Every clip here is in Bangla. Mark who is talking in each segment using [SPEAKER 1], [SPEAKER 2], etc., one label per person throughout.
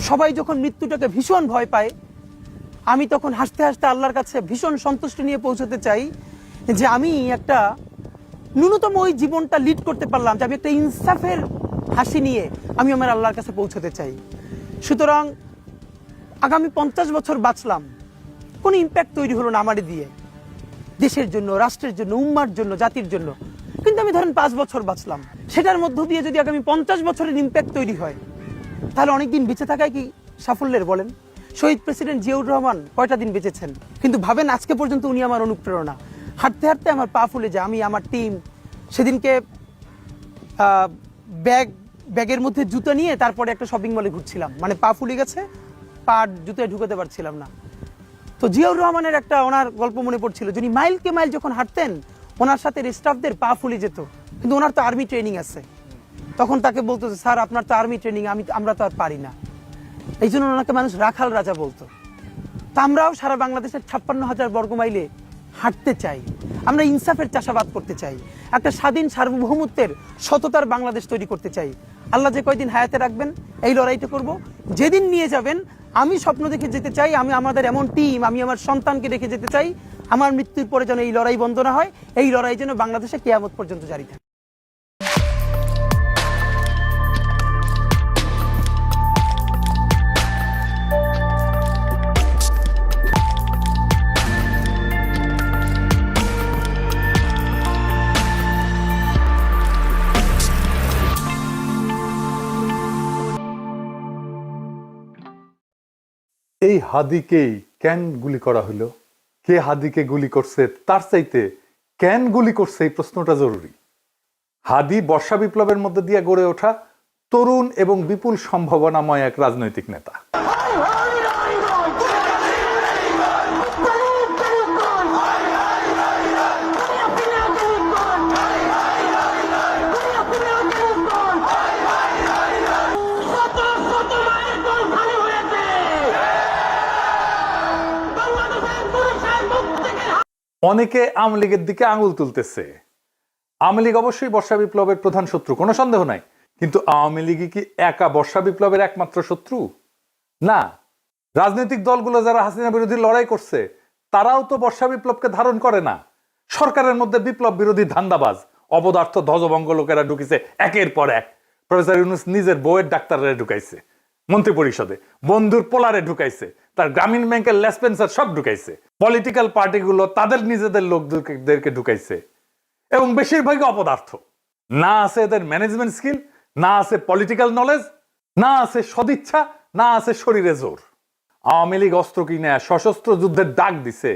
[SPEAKER 1] সবাই যখন মৃত্যুটাকে ভীষণ ভয় পায়, আমি তখন হাসতে হাসতে আল্লাহর কাছে ভীষণ সন্তুষ্টি নিয়ে পৌঁছতে চাই যে আমি একটা ন্যূনতম ওই জীবনটা লিড করতে পারলাম, যে আমি একটা ইনসাফের হাসি নিয়ে আমি আমার আল্লাহর কাছে পৌঁছতে চাই। সুতরাং আগামী 50 বছর বাঁচলাম, কোনো ইম্প্যাক্ট তৈরি হলো না আমারে দিয়ে, দেশের জন্য, রাষ্ট্রের জন্য, উম্মার জন্য, জাতির জন্য। কিন্তু আমি ধরেন 5 বছর বাঁচলাম, সেটার মধ্য দিয়ে যদি আগামী 50 বছরের ইম্প্যাক্ট তৈরি হয়, তাহলে অনেকদিন বেঁচে থাকায় কি সাফল্যের বলেন? শহীদ প্রেসিডেন্ট জিয়াউর রহমান কয়টা দিন বেঁচেছেন, কিন্তু ভাবেন আজকে পর্যন্ত উনি আমার অনুপ্রেরণা। হাঁটতে হাঁটতে আমার পা ফুলে যায়। আমি, আমার টিম সেদিনকে ব্যাগের মধ্যে জুতো নিয়ে তারপরে একটা শপিং মলে ঘুরছিলাম, মানে পা ফুলে গেছে, পা জুতোয় ঢুকাতে পারছিলাম না। তো জিয়াউর রহমানের একটা ওনার গল্প মনে পড়ছিল, যিনি মাইলকে মাইল যখন হাঁটতেন ওনার সাথে স্টাফদের পা ফুলে যেত, কিন্তু ওনার তো আর্মি ট্রেনিং আছে। তখন তাকে বলতো যে স্যার আপনার তো আর্মি ট্রেনিং, আমরা তো আর পারি না। এই জন্য ওনাকে মানুষ রাখাল রাজা বলতো। তা আমরাও সারা বাংলাদেশের 56,000 বর্গমাইলে হাঁটতে চাই, আমরা ইনসাফের চাষাবাদ করতে চাই, একটা স্বাধীন সার্বভৌমত্বের সততার বাংলাদেশ তৈরি করতে চাই। আল্লাহ যে কয়দিন হায়াতে রাখবেন এই লড়াইটা করব। যেদিন নিয়ে যাবেন আমি স্বপ্ন দেখে যেতে চাই, আমি আমাদের এমন টিম, আমি আমার সন্তানকে রেখে যেতে চাই, আমার মৃত্যুর পরে যেন এই লড়াই বন্ধ না হয়, এই লড়াই যেন বাংলাদেশে কিয়ামত পর্যন্ত জারি থাকে।
[SPEAKER 2] এই হাদিকেই কেন গুলি করা হলো, কে হাদিকে গুলি করছে, তার চাইতে কেন গুলি করছে এই প্রশ্নটা জরুরি। হাদি বর্ষা বিপ্লবের মধ্যে দিয়ে গড়ে ওঠা তরুণ এবং বিপুল সম্ভাবনাময় এক রাজনৈতিক নেতা। অনেকে আওয়ামী লীগের দিকে আঙুল তুলতেছে। আওয়ামী লীগ অবশ্যই বর্ষা বিপ্লবের প্রধান শত্রু, কোনো সন্দেহ নাই, কিন্তু আওয়ামী লীগই কি একা বর্ষা বিপ্লবের একমাত্র শত্রু? না, রাজনৈতিক দলগুলো যারা হাসিনা বিরোধী লড়াই করছে তারাও তো বর্ষা বিপ্লবকে ধারণ করে না। সরকারের মধ্যে বিপ্লব বিরোধী ধান্দাবাজ অপদার্থ ধ্বজভঙ্গ লোকেরা ঢুকিছে একের পর এক। প্রফেসর ইউনূস নিজের বউয়ের ডাক্তাররা ঢুকাইছে মন্ত্রী পরিষদে, বন্ধুর পোলারে ঢুকাইছে, তার গ্রামীণ ব্যাংকের লেসপেন্সার সব ঢুকাইছে, পলিটিক্যাল পার্টিগুলো তাদের নিজেদের লোকদেরকে ঢুকাইছে, এবং বেশিরভাগই অপদার্থ। না আছে এদের ম্যানেজমেন্ট স্কিল, না আছে পলিটিক্যাল নলেজ, না আছে সদিচ্ছা, না আছে শরীরে জোর। আওয়ামী লীগ অস্ত্র কিনে সশস্ত্র যুদ্ধের ডাক দিছে,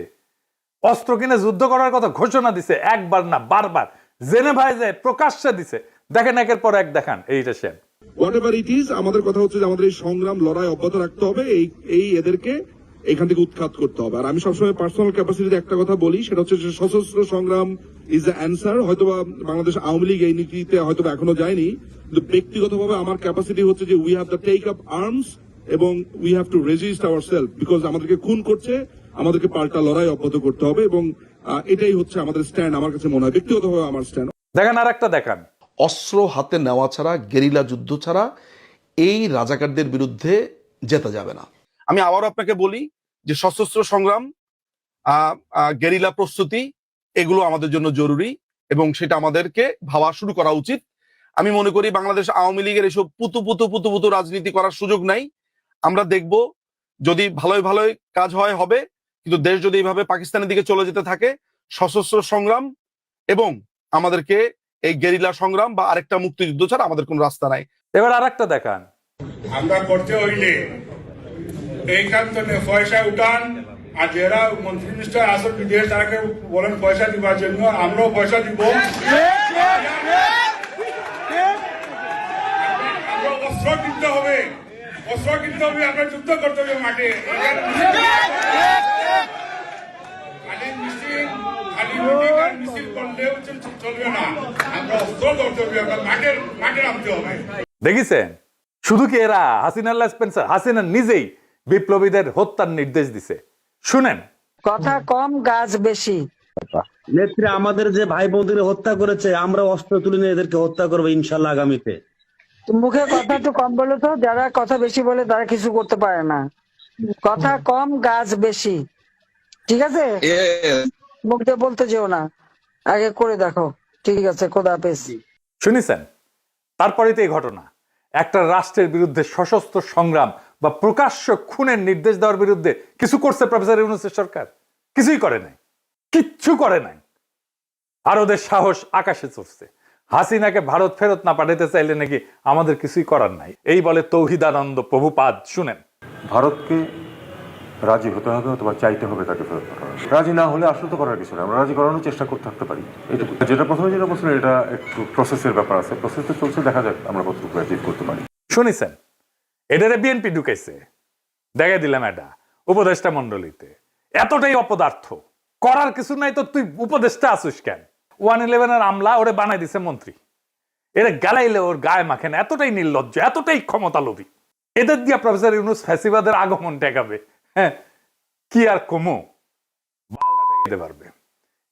[SPEAKER 2] অস্ত্র কিনে যুদ্ধ করার কথা ঘোষণা দিছে, একবার না বারবার জেনেভায় যায় প্রকাশ্যে দিছে। দেখেন একের পর এক দেখান এইটা সেন।
[SPEAKER 3] হোয়াটএভার ইট ইজ, আমাদের কথা হচ্ছে যে আমাদের এই সংগ্রাম লড়াই অব্যাহত রাখতে হবে, এই এদেরকে এখান থেকে উৎখাত করতে হবে। আর আমি সবসময় পার্সোনাল ক্যাপাসিটিতে একটা কথা বলি, সেটা হচ্ছে যে সশস্ত্র সংগ্রাম ইজ দ্য অ্যান্সার। হয়তোবা বাংলাদেশ আওয়ামী লীগ এই নীতিতে হয়তো এখনো যায়নি, কিন্তু ব্যক্তিগতভাবে আমার ক্যাপাসিটি হচ্ছে যে we have to take up arms এবং we have to resist ourself, because আমাদেরকে খুন করছে, আমাদেরকে পাল্টা লড়াই অব্যাহত করতে হবে, এবং এটাই হচ্ছে আমাদের স্ট্যান্ড। আমার কাছে মনে হয় ব্যক্তিগতভাবে আমার স্ট্যান্ড।
[SPEAKER 2] দেখেন আর একটা দেখান,
[SPEAKER 4] অস্ত্র হাতে নেওয়া ছাড়া, গেরিলা যুদ্ধ ছাড়া এই রাজাকারদের বিরুদ্ধে জেতা যাবে না।
[SPEAKER 5] আমি আবারও আপনাকে বলি যে সশস্ত্র সংগ্রাম, গেরিলা প্রস্তুতি, এগুলো আমাদের জন্য জরুরি এবং সেটা আমাদেরকে ভাবা শুরু করা উচিত। আমি মনে করি বাংলাদেশ আওয়ামী লীগের এসব পুতু রাজনীতি করার সুযোগ নাই। আমরা দেখব যদি ভালোই ভালোই কাজ হয় হবে, কিন্তু দেশ যদি এইভাবে পাকিস্তানের দিকে চলে যেতে থাকে, সশস্ত্র সংগ্রাম এবং আমাদেরকে এই গেরিলা সংগ্রাম বা আরেকটা মুক্তিযুদ্ধ ছাড়া আমাদের কোন রাস্তা নাই।
[SPEAKER 2] এবার আর একটা দেখান,
[SPEAKER 6] আমরা করতে হইলে এইখান থেকে পয়সা উঠান, আর যারা মন্ত্রী মিনিস্টার আসল বিদেশ তারাকে বলেন পয়সা দিবার জন্য, আমরাও পয়সা দিব। অস্ত্র কিনতে হবে, আমরা যুদ্ধ করতে হবে মাঠে। মিছিল করলেও চলবে না, আমরা অস্ত্র করতে হবে, আমরা মাঠে নামতে হবে।
[SPEAKER 2] দেখেছেন? শুধু কি এরা হাসিনা লেসপেন্সার, হাসিনা নিজেই বিপ্লবীদের হত্যার নির্দেশ দিছে। শুনেন,
[SPEAKER 7] কথা কম গাছ বেশি।
[SPEAKER 8] নেত্রী আমাদের যে ভাই বোনদের হত্যা করেছে, আমরা অস্ত্র তুলে নিয়ে এদেরকে হত্যা করবো ইনশাল্লাহ আগামীতে।
[SPEAKER 7] তো মুখে কথা একটু কম বলো তো, যারা কথা বেশি বলে তারা কিছু করতে পারে না। কথা কম গাছ বেশি, ঠিক আছে? মুখ দিয়ে বলতে যেও না, আগে করে দেখো। ঠিক আছে, খোদা হাফেজ।
[SPEAKER 2] শুনেছেন? তারপরেই তো এই ঘটনা। একটা রাষ্ট্রের বিরুদ্ধে সশস্ত্র সংগ্রাম বা প্রকাশ্য খুনের নির্দেশ দেওয়ার বিরুদ্ধে কিছু করছে প্রফেসর ইউনূসের সরকার? কিছুই করে নাই, কিচ্ছু করে নাই। আর ওদের সাহস আকাশে চড়ছে। হাসিনাকে ভারত ফেরত না পাঠাতে চাইলে নাকি আমাদের কিছুই করার নাই, এই বলে তৌহিদানন্দ প্রভুপাদ। শুনেন,
[SPEAKER 8] ভারতকে রাজি হতে হবে অথবা চাইতে হবে তাকে ফেরত পাঠানো। রাজি না হলে আসলে তো করার কিছু নেই, আমরা রাজি করানোর চেষ্টা করতে থাকতে পারি, এটুকু। যেটা প্রথমে যেটা বলছিলেন, এটা একটু প্রসেসের ব্যাপার আছে, প্রসেস তো চলছে, দেখা যাক আমরা কতটুকু অ্যাচিভ করতে পারি।
[SPEAKER 2] শুনেছেন? এটারে বিএনপি ঢুকাইছে, দেখে দিলাম এটা উপদেষ্টা মন্ডলীতে। এতটাই অপদার্থ, করার কিছু নাই তো তুই উপদেষ্টা আসিস কেন? 111 আমলা ওরে বানাই দিছে মন্ত্রী। এরা গালাইলে ওর গায়ে মাখেন, এতটাই নির্লজ্জ, এতটাই ক্ষমতা লোভী। এদের দিয়া প্রফেসর ইউনূস ফ্যাসিবাদের আগমন ঠেকাবে। হ্যাঁ, কি আর কমো, বালটা ঠেকাইতে পারবে।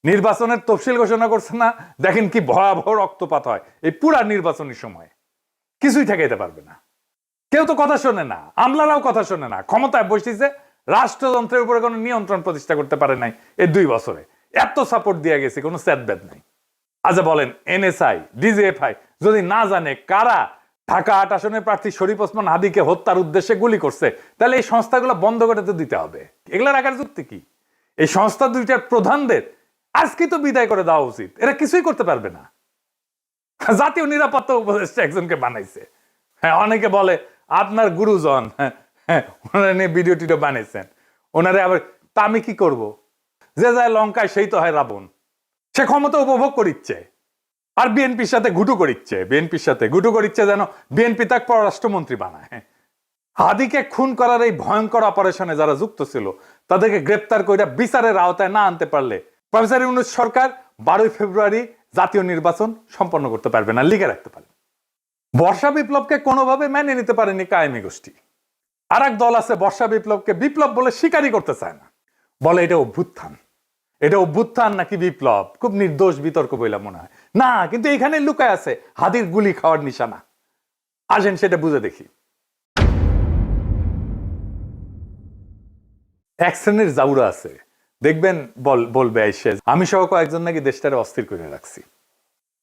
[SPEAKER 2] নির্বাচনের তফসিল ঘোষণা করছে না, দেখেন কি ভয়াবহ রক্তপাত হয় এই পুরা নির্বাচনের সময়। কিছুই ঠেকাইতে পারবে না। কেউ তো কথা শোনে না, আমলারাও কথা শোনে না। ক্ষমতায় বসেছে, রাষ্ট্রযন্ত্রের উপরে কোনো নিয়ন্ত্রণ প্রতিষ্ঠা করতে পারে নাই এই 2 বছরে। এত সাপোর্ট দিয়ে গেছে, কোনো স্যাদব্যাদ নাই। আচ্ছা বলেন, এনএসআই, ডিজিএফআই যদি না জানে কারা ঢাকা 8 আসনের প্রার্থী শরীফ ওসমান হাদিকে হত্যার উদ্দেশ্যে গুলি করছে, তাহলে এই সংস্থাগুলো বন্ধ করে তো দিতে হবে। এগুলা রাখার যুক্তি কি? এই সংস্থা দুইটার প্রধানদের আজকে তো বিদায় করে দেওয়া উচিত। এরা কিছুই করতে পারবে না। জাতীয় নিরাপত্তা উপদেষ্টা একজনকে বানাইছে। হ্যাঁ, অনেকে বলে আপনার গুরুজন, হ্যাঁ ওনারা নিয়ে ভিডিও টিডিও বানিয়েছেন। ওনারে আবার তা আমি কি করব? যে যায় লঙ্কায় সেই তো হয় রাবণ। সে ক্ষমতা উপভোগ করিচ্ছে আর বিএনপির সাথে ঘুটু করিচ্ছে, বিএনপির সাথে ঘুটু করিচ্ছে যেন বিএনপি তাকে পররাষ্ট্রমন্ত্রী বানায়। হাদিকে খুন করার এই ভয়ঙ্কর অপারেশনে যারা যুক্ত ছিল তাদেরকে গ্রেপ্তার করে বিচারের আওতায় না আনতে পারলে প্রফেসর ইউনূস সরকার 12 ফেব্রুয়ারি জাতীয় নির্বাচন সম্পন্ন করতে পারবে না, লিখে রাখতে পারে। বর্ষা বিপ্লবকে কোনোভাবে মেনে নিতে পারেনি কায়েমি গোষ্ঠী। আর এক দল আছে বর্ষা বিপ্লবকে বিপ্লব বলে স্বীকারই করতে চায় না, বলে এটা অভ্যুত্থান। এটা অভ্যুত্থান নাকি বিপ্লব খুব নির্দোষ বিতর্ক বইলা মনে হয় না, কিন্তু এখানে লুকায় আছে হাদির গুলি খাওয়ার নিশানা। আসেন সেটা বুঝে দেখি। এক শ্রেণীর জাউরা আছে, দেখবেন বলবে আইসে আমি সহ কয়েকজন নাকি দেশটারে অস্থির করে রাখছি।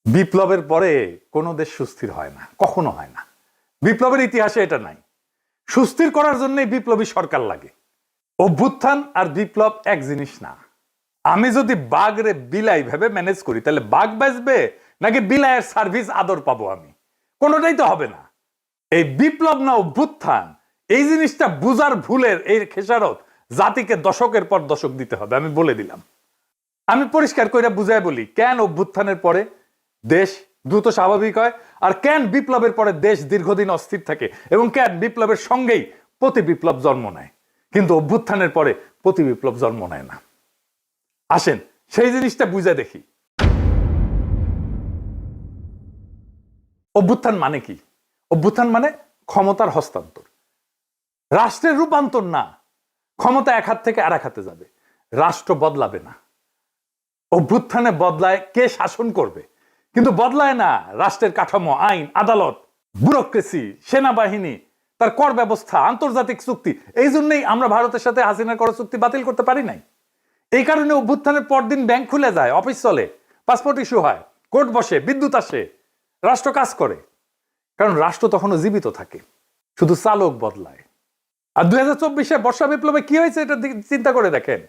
[SPEAKER 2] বিপ্লবের পরে কোনো দেশ সুস্থির হয় না, কখনো হয় না। বিপ্লবের ইতিহাসে এটা নাই। সুস্থির করার জন্যই বিপ্লবী সরকার লাগে। অভ্যুত্থান আর বিপ্লব এক জিনিস না। আমি যদি বাঘরে বিলাই ভেবে ম্যানেজ করি তাহলে বাঘ বাঁচবে নাকি বিলাইয়ের সার্ভিস আদর পাবো আমি? কোনোটাই তো হবে না। এই বিপ্লব না অভ্যুত্থান, এই জিনিসটা বুঝার ভুলের এই খেসারত জাতিকে দশকের পর দশক দিতে হবে। আমি বলে দিলাম, আমি পরিষ্কার করে বুঝাই বলি কেন অভ্যুত্থানের পরে দেশ দ্রুত স্বাভাবিক হয় আর কেন বিপ্লবের পরে দেশ দীর্ঘদিন অস্থির থাকে এবং কেন বিপ্লবের সঙ্গেই প্রতি বিপ্লব জন্ম নেয় কিন্তু অভ্যুত্থানের পরে প্রতি বিপ্লব জন্ম নেয় না। আসেন সেই জিনিসটা বুঝে দেখি। অভ্যুত্থান মানে কি? অভ্যুত্থান মানে ক্ষমতার হস্তান্তর, রাষ্ট্রের রূপান্তর না। ক্ষমতা এক হাত থেকে আর এক হাতে যাবে, রাষ্ট্র বদলাবে না। অভ্যুত্থানে বদলায় কে শাসন করবে, কিন্তু বদলায় না রাষ্ট্রের কাঠামো, আইন, আদালত, ব্যুরোক্রেসি, সেনাবাহিনী, তার কর ব্যবস্থা, আন্তর্জাতিক চুক্তি। এই জন্যই আমরা ভারতের সাথে হাসিনার কর চুক্তি বাতিল করতে পারি নাই। এই কারণে অভ্যুত্থানের পরদিন ব্যাংক খুলে যায়, অফিস চলে, পাসপোর্ট ইস্যু হয়, কোর্ট বসে, বিদ্যুৎ আসে, রাষ্ট্র কাজ করে। কারণ রাষ্ট্র তখনও জীবিত থাকে, শুধু চালক বদলায়। আর 2024 বর্ষা বিপ্লবে কি হয়েছে এটা চিন্তা করে দেখেন।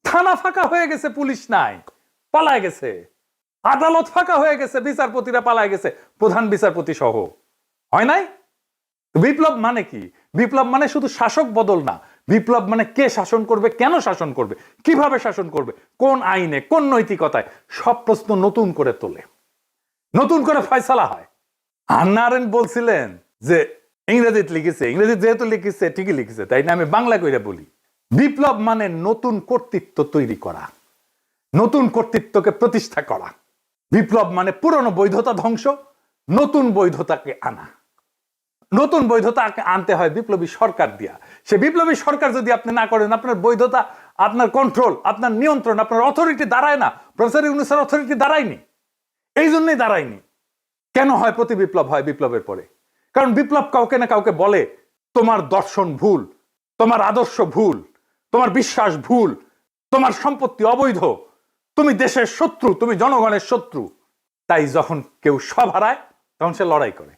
[SPEAKER 2] থানা ফাঁকা হয়ে গেছে, পুলিশ নাই, পালায় গেছে। আদালত ফাঁকা হয়ে গেছে, বিচারপতিরা পালায় গেছে, প্রধান বিচারপতি সহ। হয় নাই? বিপ্লব মানে কি? বিপ্লব মানে শুধু শাসক বদল না। বিপ্লব মানে কে শাসন করবে, কেন শাসন করবে, কিভাবে শাসন করবে, কোন আইনে, কোন নৈতিকতায়, সব প্রশ্ন নতুন করে তোলে, নতুন করে ফয়সালা হয়। হান্না আরেন্ট বলছিলেন যে ইংরেজিতে লিখেছে, ইংরেজি যেহেতু লিখেছে ঠিকই লিখেছে, তাই না আমি বাংলা কইরা বলি। বিপ্লব মানে নতুন কর্তৃত্ব তৈরি করা, নতুন কর্তৃত্বকে প্রতিষ্ঠা করা। বিপ্লব মানে পুরনো বৈধতা ধ্বংস, নতুন বৈধতাকে আনা। নতুন বৈধতা আনতে হয় বিপ্লবী সরকার দিয়া। সে বিপ্লবী সরকার যদি আপনি না করেন, আপনার বৈধতা, আপনার কন্ট্রোল, আপনার নিয়ন্ত্রণ, আপনার অথরিটি দাঁড়ায় না। প্রফেসর ইউনূসের অথরিটি দাঁড়ায়নি, এই জন্যই দাঁড়ায়নি। কেন হয় প্রতি বিপ্লব হয় বিপ্লবের পরে? কারণ বিপ্লব কাউকে না কাউকে বলে তোমার দর্শন ভুল, তোমার আদর্শ ভুল, তোমার বিশ্বাস ভুল, তোমার সম্পত্তি অবৈধ, তুমি দেশের শত্রু, তুমি জনগণের শত্রু। তাই যখন কেউ সব হারায় তখন সে লড়াই করে।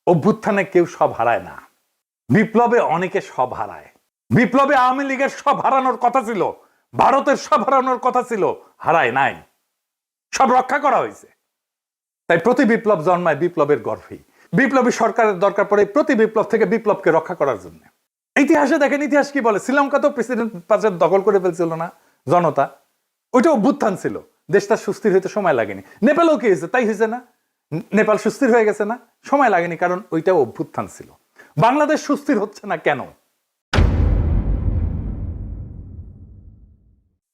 [SPEAKER 2] অভ্যুত্থানে কেউ সব হারায় না, বিপ্লবে অনেকে সব হারায়। বিপ্লবে আওয়ামী লীগের সব হারানোর কথা ছিল, ভারতের সব হারানোর কথা ছিল, হারায় নাই, সব রক্ষা করা হয়েছে। তাই প্রতি বিপ্লব জন্মায় বিপ্লবের গর্ভেই। বিপ্লবী সরকারের দরকার পড়ে প্রতি বিপ্লব থেকে বিপ্লবকে রক্ষা করার জন্য। ইতিহাসে দেখেন, ইতিহাস কি বলে, শ্রীলঙ্কা তো প্রেসিডেন্ট পাশে দখল করে ফেলছিল না জনতা, ওইটা অভ্যুত্থান ছিল, দেশটা সুস্থির হইতে সময় লাগেনি। নেপালও কি হয়েছে, তাই হয়েছে না, নেপাল সুস্থির হয়ে গেছে না, সময় লাগেনি, কারণ ওইটাও অভ্যুত্থান ছিল। বাংলাদেশ সুস্থির হচ্ছে না কেন?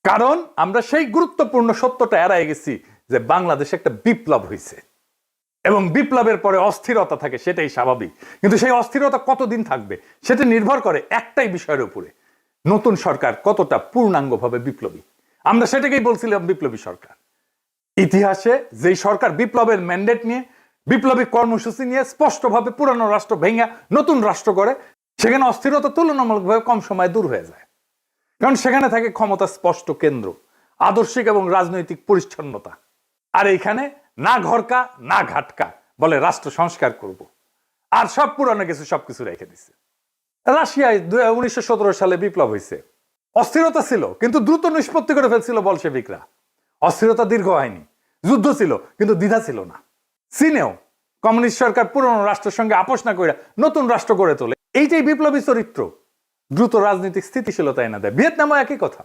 [SPEAKER 2] কারণ আমরা সেই গুরুত্বপূর্ণ সত্যটা এড়াই গেছি যে বাংলাদেশে একটা বিপ্লব হয়েছে এবং বিপ্লবের পরে অস্থিরতা থাকে, সেটাই স্বাভাবিক। কিন্তু সেই অস্থিরতা কতদিন থাকবে সেটা নির্ভর করে একটাই বিষয়ের উপরে, নতুন সরকার কতটা পূর্ণাঙ্গভাবে বিপ্লবী। আমরা সেটাকেই বলছিলাম বিপ্লবী সরকার। ইতিহাসে যেই সরকার বিপ্লবের ম্যান্ডেট নিয়ে, বিপ্লবী কর্মসূচি নিয়ে স্পষ্টভাবে পুরানো রাষ্ট্র ভেঙে নতুন রাষ্ট্র করে, সেখানে অস্থিরতা তুলনামূলকভাবে কম সময় দূর হয়ে যায়। কারণ সেখানে থাকে ক্ষমতা স্পষ্ট কেন্দ্র, আদর্শিক এবং রাজনৈতিক পরিচ্ছন্নতা। আর এইখানে না ঘরকা না ঘাটকা, বলে রাষ্ট্র সংস্কার করব, আর সব পুরানো কিছু সবকিছু রেখে দিচ্ছে। রাশিয়ায় 1917 সালে বিপ্লব হয়েছে, অস্থিরতা ছিল কিন্তু দ্রুত নিষ্পত্তি করে ফেলছিল বলশেভিকরা। অস্থিরতা দীর্ঘ হয়নি, যুদ্ধ ছিল কিন্তু দ্বিধা ছিল না। চীনেও কমিউনিস্ট সরকার পুরনো রাষ্ট্রের সঙ্গে আপোষ না করে নতুন রাষ্ট্র গড়ে তোলে। এইটাই বিপ্লবী চরিত্র, দ্রুত রাজনৈতিক স্থিতিশীলতা এনে দেয়। ভিয়েতনামও একই কথা।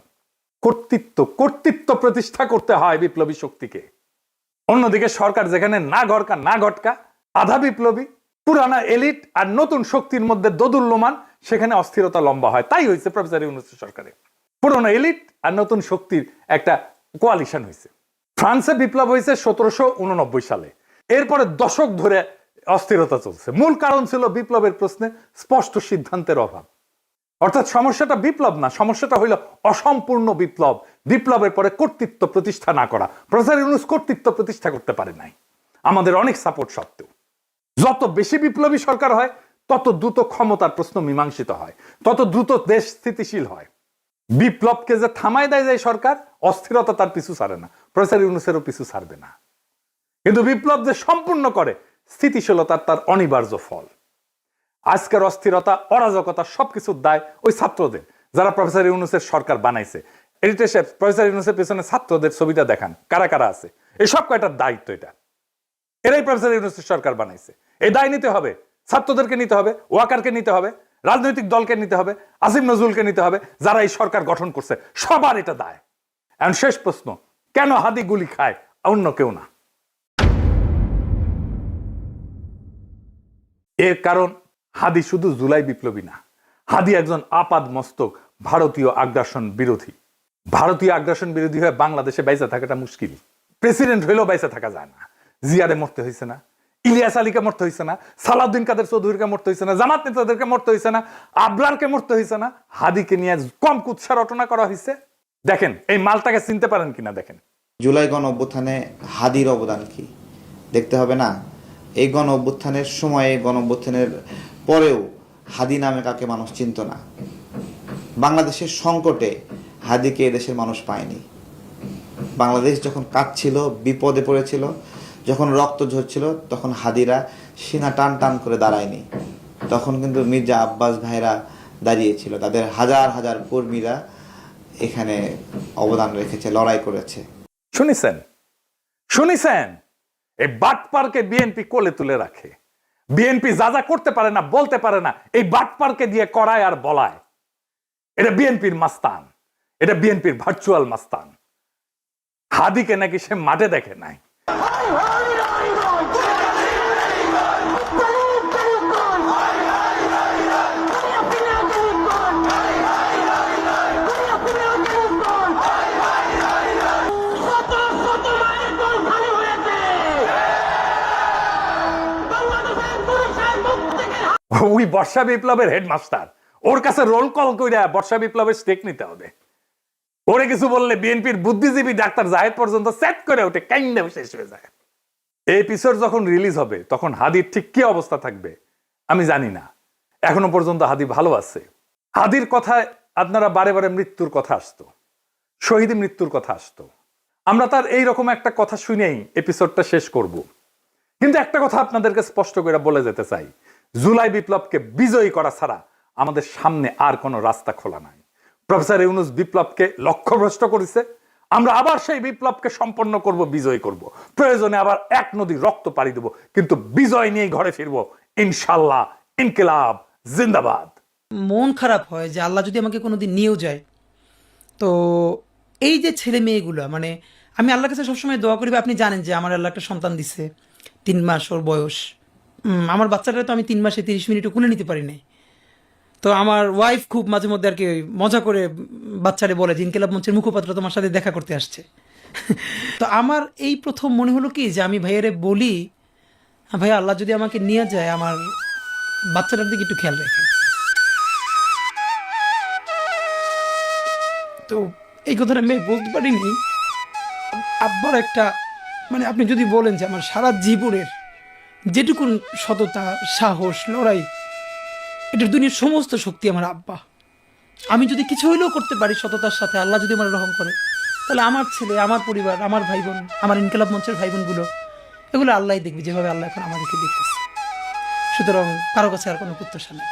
[SPEAKER 2] কর্তৃত্ব প্রতিষ্ঠা করতে হয় বিপ্লবী শক্তিকে। অন্যদিকে সরকার যেখানে না ঘরকা না ঘটকা, আধা বিপ্লবী, পুরানা এলিট আর নতুন শক্তির মধ্যে দোদুল্যমান, সেখানে অস্থিরতা লম্বা হয়। তাই হয়েছে প্রফেসর ইউনূসের সরকারে, পুরনো এলিট আর নতুন শক্তির একটা কোয়ালিশন হয়েছে। ফ্রান্সে বিপ্লব হয়েছে 1789 সালে। এরপরে দশক ধরে অস্থিরতা চলছে। মূল কারণ ছিল বিপ্লবের প্রশ্নে স্পষ্ট সিদ্ধান্তের অভাব। অর্থাৎ সমস্যাটা বিপ্লব না, সমস্যাটা হইল অসম্পূর্ণ বিপ্লব, বিপ্লবের পরে কর্তৃত্ব প্রতিষ্ঠা না করা। প্রফেসর ইউনূস কর্তৃত্ব প্রতিষ্ঠা করতে পারে নাই, আমাদের অনেক সাপোর্ট সত্ত্বেও। যত বেশি বিপ্লবী সরকার হয় তত দ্রুত ক্ষমতার প্রশ্ন মীমাংসিত হয়, তত দ্রুত দেশ স্থিতিশীল হয়। বিপ্লবকে যে থামায় দেয় যায় সরকার, অস্থিরতা তার পিছু ছাড়ে না, প্রফেসর ইউনূসেরও পিছু ছাড়বে না। কিন্তু বিপ্লব যে সম্পূর্ণ করে, স্থিতিশীলতার তার অনিবার্য ফল। আজকের অস্থিরতা, অরাজকতা সবকিছুর দায় ওই ছাত্রদের, যারা প্রফেসর ইউনূসের সরকার বানাইছে। এডিটর সাহেব, প্রফেসর ইউনূসের পেছনে ছাত্রদের ছবিটা দেখান, কারা কারা আছে। এই সব কয়টার দায়িত্ব এটা, এরাই প্রফেসর ইউনূসের সরকার বানাইছে। এই দায় নিতে হবে, ছাত্রদেরকে নিতে হবে, ওয়াকারকে নিতে হবে, রাজনৈতিক দলকে নিতে হবে, আসিফ নজরুলকে নিতে হবে, যারা এই সরকার গঠন করছে, সবার এটা দায়। এখন শেষ প্রশ্ন, কেন হাদি গুলি খায়, অন্য কেউ না? এর কারণ হাদি শুধু জুলাই বিপ্লবী না, হাদি একজন আপাদ মস্তক ভারতীয় আগ্রাসন বিরোধী। ভারতীয় আগ্রাসন বিরোধী হয়ে বাংলাদেশে বাইসা থাকাটা মুশকিল। প্রেসিডেন্ট হইলেও বাইসা থাকা যায় না। জিয়ারে মরতে হয়েছে না, ইলিয়াস আলীকে মরতে হয়েছে না, সালাউদ্দিন কাদের চৌধুরীকে মরতে হয়েছে না, জামাত নেতাদেরকে মরতে হয়েছে না, আবরারকে মরতে হয়েছে না, হাদিকে নিয়ে কম কুৎসা রটনা করা হয়েছে। দেখেন এই মালটাকে চিনতে পারেন কিনা দেখেন।
[SPEAKER 9] জুলাই গণ অভ্যুত্থানে হাদির অবদান কি দেখতে হবে না? এই গণ অভ্যুত্থানের সময়ে, গণ অভ্যুত্থানের পরেও হাদি নামে কাকে মানুষ চিনত না। বাংলাদেশের সংকটে হাদিকে এদেশের মানুষ পায়নি। বাংলাদেশ যখন কাঁদছিল, বিপদে পড়েছিল, যখন রক্ত ঝরছিল, তখন হাদিরা সিনা টান টান করে দাঁড়ায়নি। তখন কিন্তু মির্জা আব্বাস ভাইরা দাঁড়িয়েছিল, তাদের হাজার হাজার কর্মীরা এখানে অবদান রেখেছে, লড়াই করেছে।
[SPEAKER 2] শুনেছেন এই বাটপারকে বিএনপি কোলে তুলে রাখে। বিএনপি যা যা করতে পারে না, বলতে পারে না, এই বাটপারকে দিয়ে করায় আর বলায়। এটা বিএনপির মাস্তান, এটা বিএনপির ভার্চুয়াল মাস্তান। হাদিকে নাকি সে মাঠে দেখে নাই। ওই বর্ষা বিপ্লবের হেডমাস্টার, ওর কাছে রোল কল কইরা বর্ষা বিপ্লবের স্টেক নিতে হবে। ওরে কিছু বললে বিএনপির বুদ্ধিজীবী ডাক্তার জাহেদ পর্যন্ত সেট করে ওঠে, কাইন্ডে শেষ হয়ে যায়। এই এপিসোড যখন রিলিজ হবে তখন হাদির ঠিক কি অবস্থা থাকবে আমি জানি না। এখনো পর্যন্ত হাদি ভালো আছে। হাদির কথায় আপনারা বারে বারে মৃত্যুর কথা আসতো, শহীদ মৃত্যুর কথা আসতো। আমরা তার এইরকম একটা কথা শুনেই এপিসোডটা শেষ করব। কিন্তু একটা কথা আপনাদেরকে স্পষ্ট করে বলে যেতে চাই, জুলাই বিপ্লবকে বিজয়ী করা ছাড়া আমাদের সামনে আর কোনো রাস্তা খোলা নাই। প্রফেসর ইউনূস বিপ্লবকে লক্ষ্যভ্রষ্ট করেছে। আমরা আবার সেই বিপ্লবকে সম্পন্ন করব, বিজয় করব। প্রয়োজনে আবার এক নদী রক্ত পাড়ি দেব, কিন্তু বিজয় নিয়ে ঘরে ফিরবো ইনশাল্লাহ। ইনকিলাব জিন্দাবাদ।
[SPEAKER 1] মন খারাপ হয় যে আল্লাহ যদি আমাকে কোনোদিন নিয়েও যায়, তো এই যে ছেলে মেয়েগুলো, মানে আমি আল্লাহর কাছে সবসময় দোয়া করি, আপনি জানেন যে আমার আল্লাহ একটা সন্তান দিছে, 3 মাস ওর বয়স। আমার বাচ্চাটা তো আমি 3 মাসে 30 মিনিটও কোলে নিতে পারি নাই। তো আমার ওয়াইফ খুব মাঝে মধ্যে আর কি মজা করে বাচ্চারে বলে যে ইনকিলাব মঞ্চের মুখপাত্র তোমার সাথে দেখা করতে আসছে। তো আমার এই প্রথম মনে হলো কি যে আমি ভাইয়ারে বলি, ভাইয়া আল্লাহ যদি আমাকে নিয়ে যায়, আমার বাচ্চাটার দিকে একটু খেয়াল রাখেন। তো এই কথাটা আমি বলতে পারিনি। আব্বার একটা, মানে আপনি যদি বলেন যে আমার সারা জীবনের যেটুকুন সততা, সাহস, লড়াই, এটার দুনিয়ার সমস্ত শক্তি আমার আব্বা। আমি যদি কিছু হইলেও করতে পারি সততার সাথে, আল্লাহ যদি আমার রহম করে, তাহলে আমার ছেলে, আমার পরিবার, আমার ভাই বোন, আমার ইনকিলাব মঞ্চের ভাই বোনগুলো, এগুলো আল্লাহ দেখবে যেভাবে আল্লাহ এখন আমাদেরকে দেখতেছে। সুতরাং কারো কাছে আর কোনো প্রত্যাশা নেই।